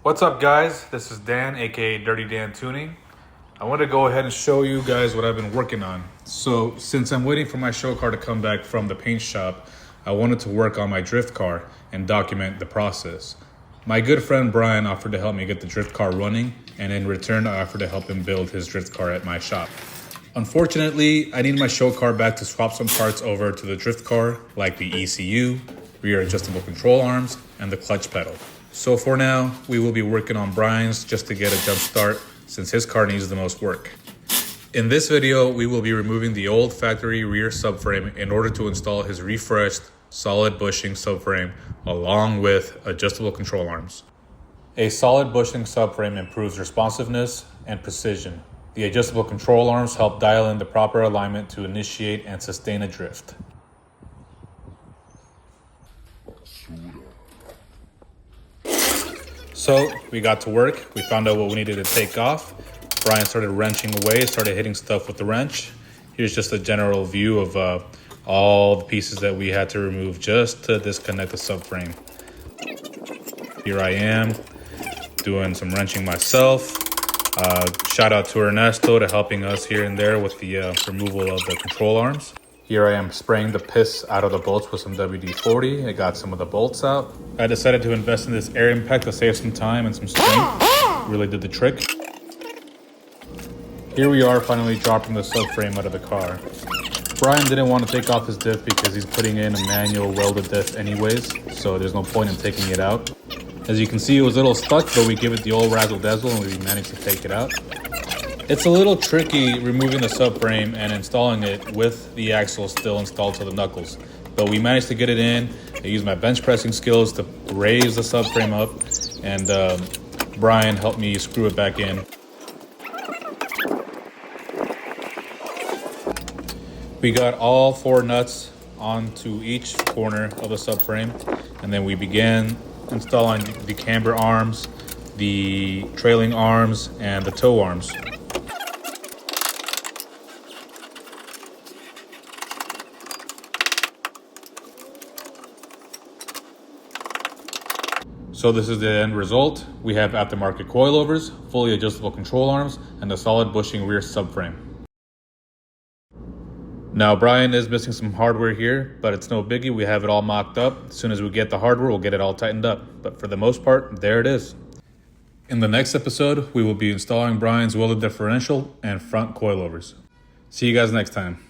What's up, guys? This is Dan, aka Dirty Dan Tuning. I want to go ahead and show you guys what I've been working on. So since I'm waiting for my show car to come back from the paint shop, I wanted to work on my drift car and document the process. My good friend Bryan offered to help me get the drift car running, and in return I offered to help him build his drift car at my shop. Unfortunately, I need my show car back to swap some parts over to the drift car, like the ECU, rear adjustable control arms, and the clutch pedal. So for now, we will be working on Bryan's just to get a jump start since his car needs the most work. In this video, we will be removing the old factory rear subframe in order to install his refreshed solid bushing subframe along with adjustable control arms. A solid bushing subframe improves responsiveness and precision. The adjustable control arms help dial in the proper alignment to initiate and sustain a drift. So we got to work. We found out what we needed to take off. Bryan started wrenching away, started hitting stuff with the wrench. Here's just a general view of all the pieces that we had to remove just to disconnect the subframe. Here I am doing some wrenching myself. Shout out to Ernesto to helping us here and there with the removal of the control arms. Here I am spraying the piss out of the bolts with some WD-40. I got some of the bolts out. I decided to invest in this air impact to save some time and some strength. Really did the trick. Here we are finally dropping the subframe out of the car. Bryan didn't want to take off his diff because he's putting in a manual welded diff anyways, so there's no point in taking it out. As you can see, it was a little stuck, but we give it the old razzle dazzle and we managed to take it out. It's a little tricky removing the subframe and installing it with the axle still installed to the knuckles, but we managed to get it in. I used my bench pressing skills to raise the subframe up, and Bryan helped me screw it back in. We got all 4 nuts onto each corner of the subframe, and then we began installing the camber arms, the trailing arms, and the toe arms. So this is the end result. We have aftermarket coilovers, fully adjustable control arms, and a solid bushing rear subframe. Now Bryan is missing some hardware here, but it's no biggie. We have it all mocked up. As soon as we get the hardware, we'll get it all tightened up. But for the most part, there it is. In the next episode, we will be installing Bryan's welded differential and front coilovers. See you guys next time.